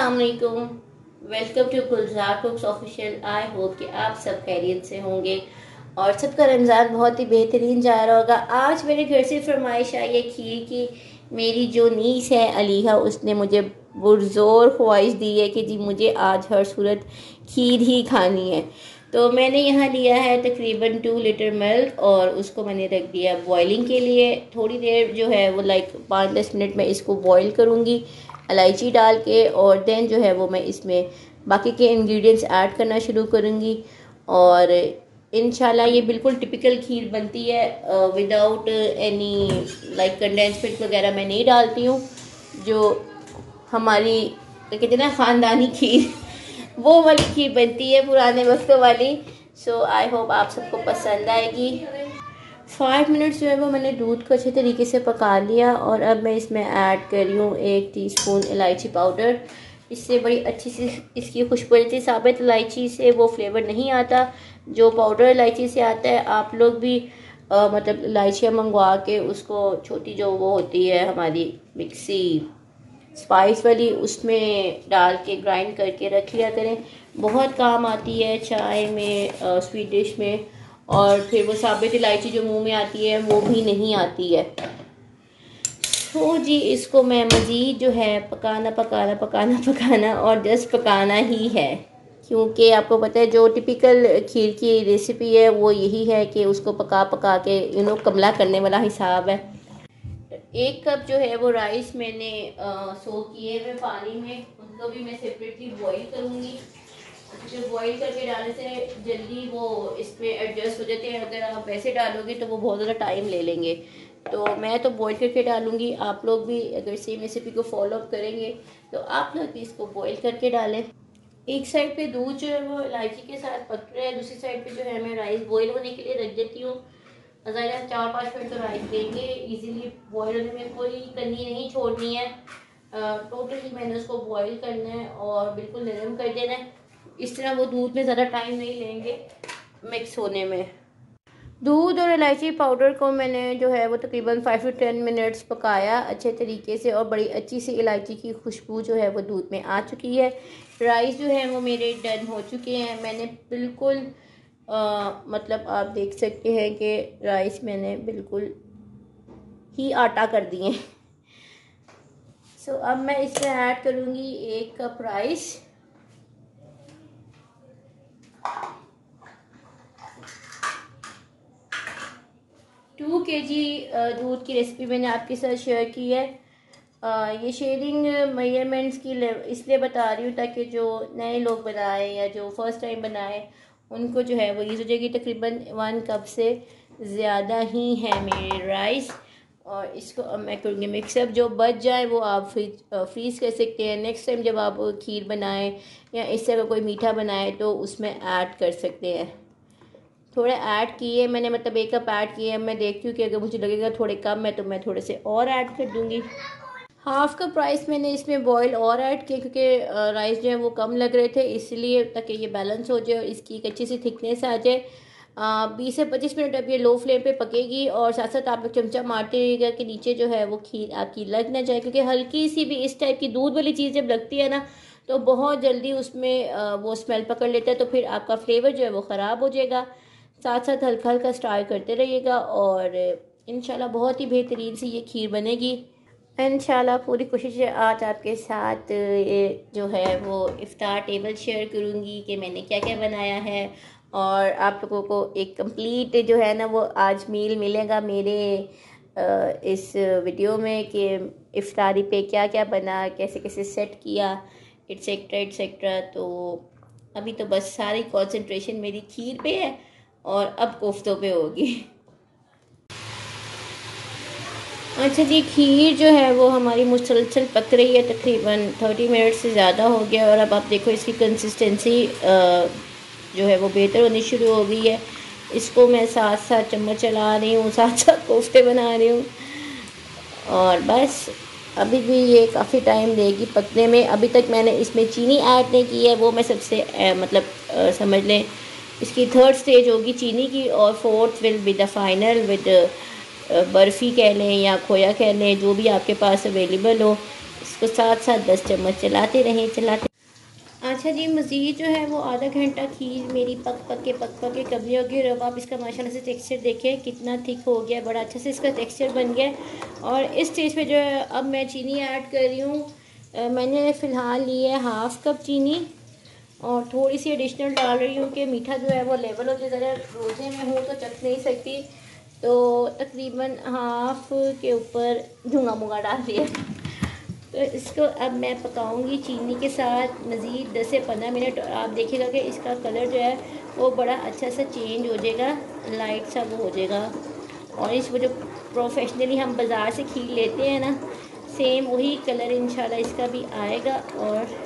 अस्सलामुअलैकुम। Welcome to Gulzar cooks official. I hope कि आप सब खैरियत से होंगे और सबका रमज़ान बहुत ही बेहतरीन जा रहा होगा। आज मेरे घर से फरमाइश आई है खीर की। मेरी जो नीस है अलीहा, उसने मुझे पुरज़ोर ख्वाहिश दी है कि जी मुझे आज हर सूरत खीर ही खानी है। तो मैंने यहाँ लिया है तकरीबन 2 लीटर मिल्क और उसको मैंने रख दिया बॉइलिंग के लिए। थोड़ी देर जो है वो 5-10 मिनट में इसको बॉईल करूँगी इलायची डाल के, और देन जो है वो मैं इसमें बाकी के इंग्रेडिएंट्स ऐड करना शुरू करूँगी। और इंशाल्लाह ये बिल्कुल टिपिकल खीर बनती है, विदाउट एनी कंडेंस मिल्क वगैरह मैं नहीं डालती हूँ। जो हमारी कहते हैं ना ख़ानदानी खीर, वो वाली खीर बनती है पुराने वक्तों वाली। सो आई होप आप सबको पसंद आएगी। 5 मिनट्स जो है वो मैंने दूध को अच्छे तरीके से पका लिया और अब मैं इसमें ऐड कर रही हूँ 1 टीस्पून इलायची पाउडर। इससे बड़ी अच्छी सी इसकी खुशबू आती है। साबित इलायची से वो फ्लेवर नहीं आता जो पाउडर इलायची से आता है। आप लोग भी मतलब इलायचियाँ मंगवा के उसको छोटी जो वो होती है हमारी मिक्सी स्पाइस वाली, उसमें डाल के ग्राइंड करके रख लिया करें। बहुत काम आती है चाय में, स्वीट डिश में। और फिर वो साबित इलायची जो मुंह में आती है वो भी नहीं आती है। तो जी इसको मैं मज़ीद जो है पकाना और जस्ट पकाना ही है, क्योंकि आपको पता है जो टिपिकल खीर की रेसिपी है वो यही है कि उसको पका के कमला करने वाला हिसाब है। 1 कप जो है वो राइस मैंने सोक किए हुए पानी में, उनको भी मैं सेपरेटली बॉईल करूँगी। क्योंकि बॉईल करके डालने से जल्दी वो इसमें एडजस्ट हो जाते हैं। अगर आप वैसे डालोगे तो वो बहुत ज़्यादा टाइम ले लेंगे, तो मैं तो बॉईल करके डालूँगी। आप लोग भी अगर सेम रेसिपी को फॉलो अप करेंगे तो आप लोग भी इसको बॉईल करके डालें। एक साइड पे दूध जो है वो इलायची के साथ पक रहा है, दूसरी साइड पे जो है मैं राइस बॉईल होने के लिए रख देती हूँ। ज़्यादा 4-5 मिनट तो राइस देंगे इजीली बॉईल होने में, कोई कनी नहीं छोड़नी है। टोटली मैंने उसको बॉईल करना है और बिल्कुल नरम कर देना है। इस तरह वो दूध में ज़्यादा टाइम नहीं लेंगे मिक्स होने में। दूध और इलायची पाउडर को मैंने जो है वो तकरीबन 5 to 10 मिनट्स पकाया अच्छे तरीके से, और बड़ी अच्छी सी इलायची की खुशबू जो है वो दूध में आ चुकी है। राइस जो है वो मेरे डन हो चुके हैं। मैंने बिल्कुल मतलब आप देख सकते हैं कि राइस मैंने बिल्कुल ही आटा कर दिए। सो अब मैं इसमें ऐड करूँगी 1 कप राइस। टू kg दूध की रेसिपी मैंने आपके साथ शेयर की है। ये शेयरिंग मेजरमेंट्स की इसलिए बता रही हूँ ताकि जो नए लोग बनाएं या जो फर्स्ट टाइम बनाएं उनको जो है वो यूज़ हो जाएगी। तकरीबन 1 कप से ज़्यादा ही है मेरे राइस। और इसको अब मैं करूँगी मिक्सअप। जो बच जाए वो आप फ्रीज़ कर सकते हैं। नेक्स्ट टाइम जब आप खीर बनाएं या इस तरह कोई मीठा बनाएं तो उसमें ऐड कर सकते हैं। थोड़े ऐड किए मैंने, मतलब 1 कप ऐड किए। मैं देखती हूँ कि अगर मुझे लगेगा थोड़े कम है तो मैं थोड़े से और ऐड कर दूँगी। 1/2 कप राइस मैंने इसमें बॉयल और ऐड किए क्योंकि राइस जो है वो कम लग रहे थे, इसलिए ताकि ये बैलेंस हो जाए और इसकी एक अच्छी सी थिकनेस आ जाए। 20 से 25 मिनट अब ये लो फ्लेम पे पकेगी और साथ साथ आप लोग चमचा मारते रहिएगा कि नीचे जो है वो खीर आपकी लग ना जाए, क्योंकि हल्की सी भी इस टाइप की दूध वाली चीज़ जब लगती है ना तो बहुत जल्दी उसमें वो स्मेल पकड़ लेता है, तो फिर आपका फ्लेवर जो है वो ख़राब हो जाएगा। साथ साथ हल्का हल्का स्टार करते रहिएगा और इंशाल्लाह बहुत ही बेहतरीन सी ये खीर बनेगी। इंशाल्लाह पूरी कोशिश है आज आपके साथ ये जो है वो इफ्तार टेबल शेयर करूँगी कि मैंने क्या क्या बनाया है, और आप लोगों को एक कंप्लीट जो है ना वो आज मील मिलेगा मेरे इस वीडियो में कि इफ्तारी पे क्या क्या बना, कैसे कैसे सेट किया, एट्सेट्रा एट्सेट्रा। तो अभी तो बस सारी कंसंट्रेशन मेरी खीर पे है और अब कोफ्तों पे होगी। अच्छा जी, खीर जो है वो हमारी मुसलसल पक रही है, तकरीबन 30 मिनट से ज़्यादा हो गया। और अब आप देखो इसकी कंसिस्टेंसी जो है वो बेहतर होनी शुरू हो गई है। इसको मैं साथ साथ चम्मच चला रही हूँ, साथ साथ कोफ्ते बना रही हूँ। और बस अभी भी ये काफ़ी टाइम देगी पकने में। अभी तक मैंने इसमें चीनी ऐड नहीं की है, वो मैं सबसे समझ लें इसकी 3rd स्टेज होगी चीनी की, और 4th will be the final with barfi कह लें या खोया कह लें, जो भी आपके पास अवेलेबल हो। इसको साथ साथ 10 चम्मच चलाते रहें। अच्छा जी, मज़ीद जो है वो आधा घंटा खीर मेरी पक के कबली होगी। और अब आप इसका माशाल्लाह से टेक्सचर देखें कितना थिक हो गया, बड़ा अच्छा से इसका टेक्सचर बन गया है। और इस स्टेज पे जो है अब मैं चीनी ऐड कर रही हूँ। मैंने फ़िलहाल ली है हाफ़ कप चीनी और थोड़ी सी एडिशनल डाल रही हूँ कि मीठा जो है वो लेवल हो जाए। ज़रा रोज़े में हूँ तो चख नहीं सकती, तो तकरीबन हाफ़ के ऊपर झूंगा मूंगा डाल दिया। तो इसको अब मैं पकाऊंगी चीनी के साथ मज़ीद 10 से 15 मिनट। और आप देखिएगा कि इसका कलर जो है वो बड़ा अच्छा सा चेंज हो जाएगा, लाइट सा वो हो जाएगा। और इसको जो प्रोफेशनली हम बाज़ार से खीर लेते हैं ना, सेम वही कलर इंशाल्लाह इसका भी आएगा। और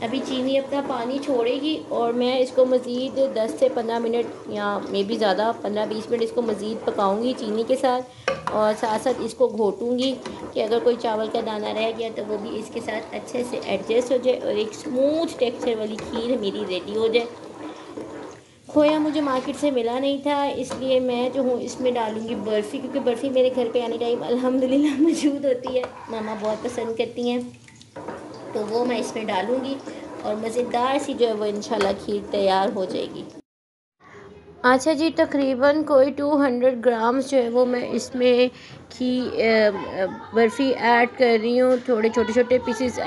अभी चीनी अपना पानी छोड़ेगी और मैं इसको मज़ीद 10 से 15 मिनट या मे बी ज़्यादा 15-20 मिनट इसको मज़ीद पकाऊंगी चीनी के साथ। और साथ साथ इसको घोटूंगी कि अगर कोई चावल का दाना रह गया तो वो भी इसके साथ अच्छे से एडजस्ट हो जाए और एक स्मूथ टेक्सचर वाली खीर मेरी रेडी हो जाए। खोया मुझे मार्केट से मिला नहीं था, इसलिए मैं जो हूँ इसमें डालूँगी बर्फ़ी, क्योंकि बर्फ़ी मेरे घर पे आने टाइम अल्हम्दुलिल्लाह मौजूद होती है, मामा बहुत पसंद करती हैं, तो वो मैं इसमें डालूँगी और मज़ेदार सी जो है वो इंशाल्लाह खीर तैयार हो जाएगी। अच्छा जी, तकरीबन कोई 200 ग्राम्स जो है वो मैं इसमें बर्फ़ी ऐड कर रही हूँ। थोड़े छोटे छोटे पीसेस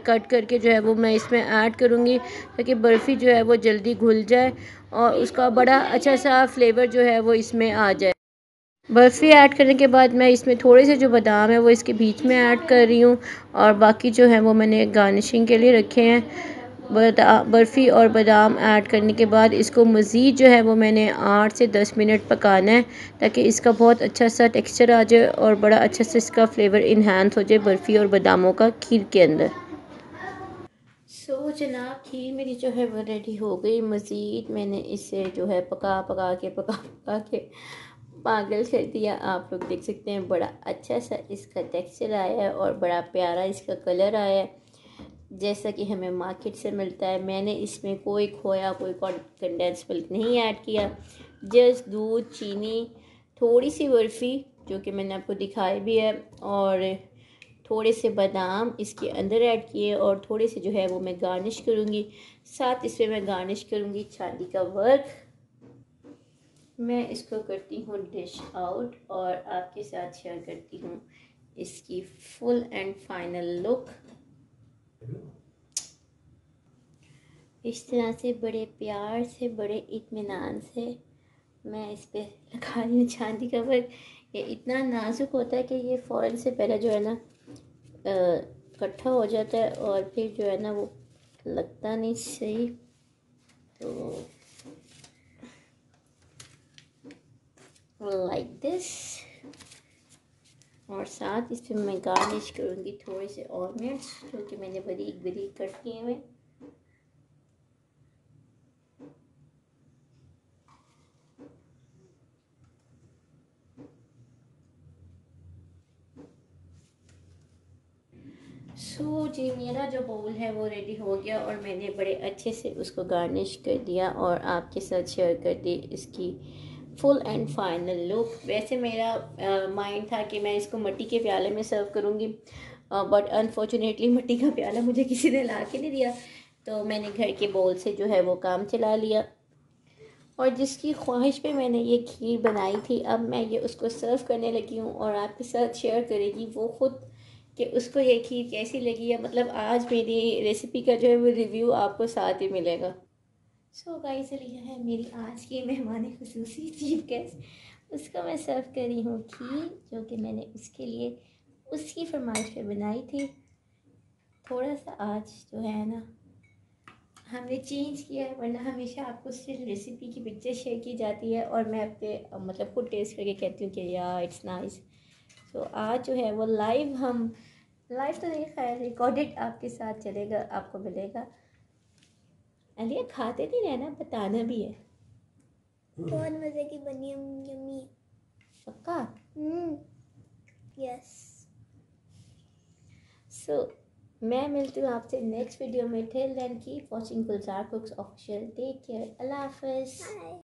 कट करके जो है वो मैं इसमें ऐड करूँगी ताकि बर्फ़ी जो है वो जल्दी घुल जाए और उसका बड़ा अच्छा सा फ्लेवर जो है वो इसमें आ जाए। बर्फ़ी ऐड करने के बाद मैं इसमें थोड़े से जो बादाम है वो इसके बीच में ऐड कर रही हूँ और बाकी जो है वो मैंने गार्निशिंग के लिए रखे हैं। बर्फ़ी और बादाम ऐड करने के बाद इसको मज़ीद जो है वो मैंने 8 से 10 मिनट पकाना है ताकि इसका बहुत अच्छा सा टेक्सचर आ जाए और बड़ा अच्छा सा इसका फ्लेवर इन्हांस हो जाए बर्फ़ी और बादामों का खीर के अंदर। जनाब, खीर मेरी जो है वो रेडी हो गई। मज़ीद मैंने इसे जो है पका के पागल कर दिया। आप लोग देख सकते हैं बड़ा अच्छा सा इसका टेक्सचर आया है और बड़ा प्यारा इसका कलर आया है जैसा कि हमें मार्केट से मिलता है। मैंने इसमें कोई खोया, कोई कंडेंस मिल्क नहीं ऐड किया, जस्ट दूध, चीनी, थोड़ी सी बर्फ़ी जो कि मैंने आपको दिखाई भी है और थोड़े से बादाम इसके अंदर ऐड किए और थोड़े से जो है वो मैं गार्निश करूँगी। साथ इसमें मैं गार्निश करूँगी चांदी का वर्क। मैं इसको करती हूँ डिश आउट और आपके साथ शेयर करती हूँ इसकी फुल एंड फाइनल लुक। इस तरह से बड़े प्यार से, बड़े इत्मीनान से मैं इस पर लगा रही हूँ चांदी का वर्क। ये इतना नाजुक होता है कि ये फ़ौरन से पहले जो है ना इकट्ठा हो जाता है और फिर जो है ना वो लगता नहीं सही। तो लाइक दिस। और साथ इस पर मैं गार्निश करूँगी थोड़े से ऑलमंड्स जो कि मैंने बारीक बारीक कट किए हुए। जी, मेरा जो बोल है वो रेडी हो गया और मैंने बड़े अच्छे से उसको गार्निश कर दिया और आपके साथ शेयर कर दी इसकी फुल एंड फाइनल लुक। वैसे मेरा माइंड था कि मैं इसको मिट्टी के प्याले में सर्व करूँगी, बट अनफॉर्चुनेटली मिट्टी का प्याला मुझे किसी ने ला के नहीं दिया, तो मैंने घर के बोल से जो है वो काम चला लिया। और जिसकी ख्वाहिश पे मैंने ये खीर बनाई थी, अब मैं ये उसको सर्व करने लगी हूँ और आपके साथ शेयर करेगी वो ख़ुद कि उसको ये खीर कैसी लगी है। मतलब आज मेरी रेसिपी का जो है वो रिव्यू आपको साथ ही मिलेगा। गाइस, यह है मेरी आज की मेहमान खुसूसी चीफ गेस्ट, उसको मैं सर्व कर रही हूँ खीर जो कि मैंने उसके लिए उसकी फरमाइश पे बनाई थी। थोड़ा सा आज जो है ना हमने चेंज किया है, वरना हमेशा आपको सिर्फ रेसिपी की पिक्चर शेयर की जाती है और मैं अपने मतलब खुद टेस्ट करके कहती हूँ कि यार इट्स नाइस। तो आज जो है वो लाइव तो नहीं, खैर रिकॉर्डेड आपके साथ चलेगा, आपको मिलेगा। अलिया खाते नहीं रहना, बताना भी है। बहुत मज़े की बनी है, यम्मी। पक्का? यस। मैं मिलती हूँ आपसे नेक्स्ट वीडियो में। टिल देन कीप वॉचिंग गुलजार कुक्स ऑफिशियल। टेक केयर, अल्लाह हाफिज़।